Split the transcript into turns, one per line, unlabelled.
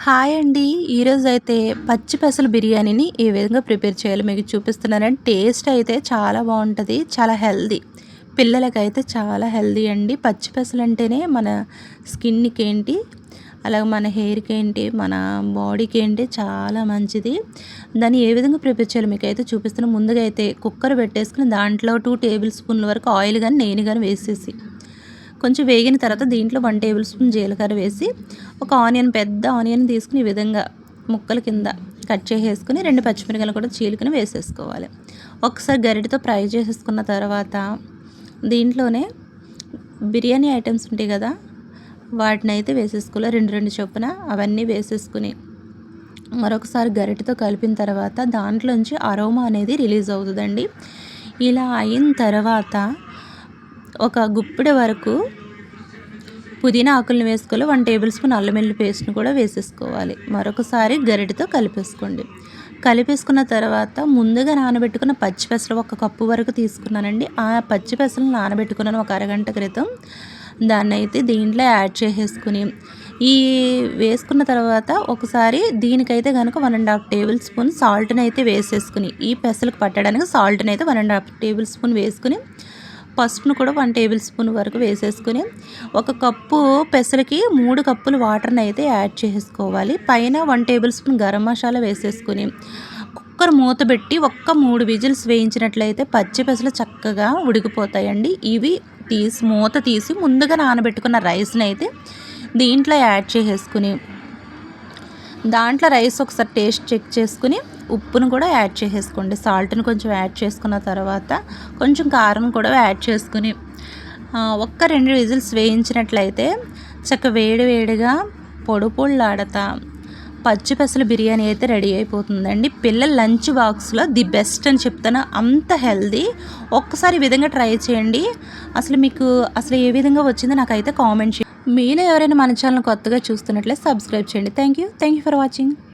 Hi అండి. ఈరోజైతే పచ్చి పెసలు బిర్యానీని ఏ విధంగా ప్రిపేర్ చేయాలో మీకు చూపిస్తున్నానండి. టేస్ట్ అయితే చాలా బాగుంటుంది, చాలా హెల్దీ. పిల్లలకైతే చాలా హెల్దీ అండి. పచ్చి పెసలు అంటేనే మన స్కిన్కి ఏంటి, అలాగే మన హెయిర్కి ఏంటి, మన బాడీకి ఏంటి చాలా మంచిది. దాన్ని ఏ విధంగా ప్రిపేర్ చేయాలో మీకు అయితే చూపిస్తున్నాను. ముందుగా అయితే కుక్కర్ పెట్టేసుకుని దాంట్లో 2 టేబుల్ స్పూన్ల వరకు ఆయిల్ కానీ నెయ్యి కానీ వేసేసి కొంచెం వేగిన తర్వాత దీంట్లో 1 టేబుల్ స్పూన్ జీలకర్ర వేసి ఒక పెద్ద ఆనియన్ తీసుకుని ఈ విధంగా ముక్కల కింద కట్ చేసేసుకుని 2 పచ్చిమిరపకాయలు కూడా చీలుకుని వేసేసుకోవాలి. ఒకసారి గరిటెతో ఫ్రై చేసేసుకున్న తర్వాత దీంట్లోనే బిర్యానీ ఐటమ్స్ ఉంటాయి కదా, వాటిని అయితే వేసేసుకోవాలి. 2 చొప్పున అవన్నీ వేసేసుకుని మరొకసారి గరిటెతో కలిపిన తర్వాత దాంట్లోంచి అరోమా అనేది రిలీజ్ అవుతుందండి. ఇలా అయిన తర్వాత ఒక గుప్పెడు వరకు పుదీనా ఆకులను వేసుకోవాలి. 1 టేబుల్ స్పూన్ అల్లం వెల్లుల్లి పేస్ట్ని కూడా వేసేసుకోవాలి. మరొకసారి గరిటెతో కలిపేసుకోండి. కలిపేసుకున్న తర్వాత ముందుగా నానబెట్టుకున్న పచ్చి పెసలు 1 కప్పు వరకు తీసుకున్నానండి. ఆ పచ్చి పెసలు నానబెట్టుకున్నాను ఒక అరగంట క్రితం. దాన్ని అయితే దీంట్లో యాడ్ చేసేసుకుని ఈ వేసుకున్న తర్వాత ఒకసారి దీనికైతే కనుక 1.5 టేబుల్ స్పూన్ సాల్ట్ని అయితే వేసేసుకుని ఈ పెసలకు పట్టడానికి సాల్ట్ని అయితే 1.5 టేబుల్ స్పూన్ వేసుకుని పసుపును కూడా 1 టేబుల్ స్పూన్ వరకు వేసేసుకుని 1 కప్పు పెసలకి 3 కప్పులు వాటర్ని అయితే యాడ్ చేసుకోవాలి. పైన 1 టేబుల్ స్పూన్ గరం మసాలా వేసేసుకుని కుక్కర్ మూత పెట్టి 3 విజిల్స్ వేయించినట్లయితే పచ్చి పెసలు చక్కగా ఉడికిపోతాయండి. ఇవి మూత తీసి ముందుగా నానబెట్టుకున్న రైస్ని అయితే దీంట్లో యాడ్ చేసేసుకుని దాంట్లో రైస్ ఒకసారి టేస్ట్ చెక్ చేసుకుని ఉప్పును కూడా యాడ్ చేసేసుకోండి. సాల్ట్ని కొంచెం యాడ్ చేసుకున్న తర్వాత కొంచెం కారం కూడా యాడ్ చేసుకుని 2 విజిల్స్ వేయించినట్లయితే వేడివేడిగా పొడిలాడతా పచ్చి పెసల బిర్యానీ అయితే రెడీ అయిపోతుందండి. పిల్లల లంచ్ బాక్స్లో ది బెస్ట్ అని చెప్తాను, అంత హెల్దీ. ఒక్కసారి ఈ విధంగా ట్రై చేయండి. మీకు ఏ విధంగా వచ్చిందో నాకైతే కామెంట్ చేయండి. మీలో ఎవరైనా మన ఛానల్ కొత్తగా చూస్తున్నట్లయితే సబ్స్క్రైబ్ చేయండి. Thank you for watching.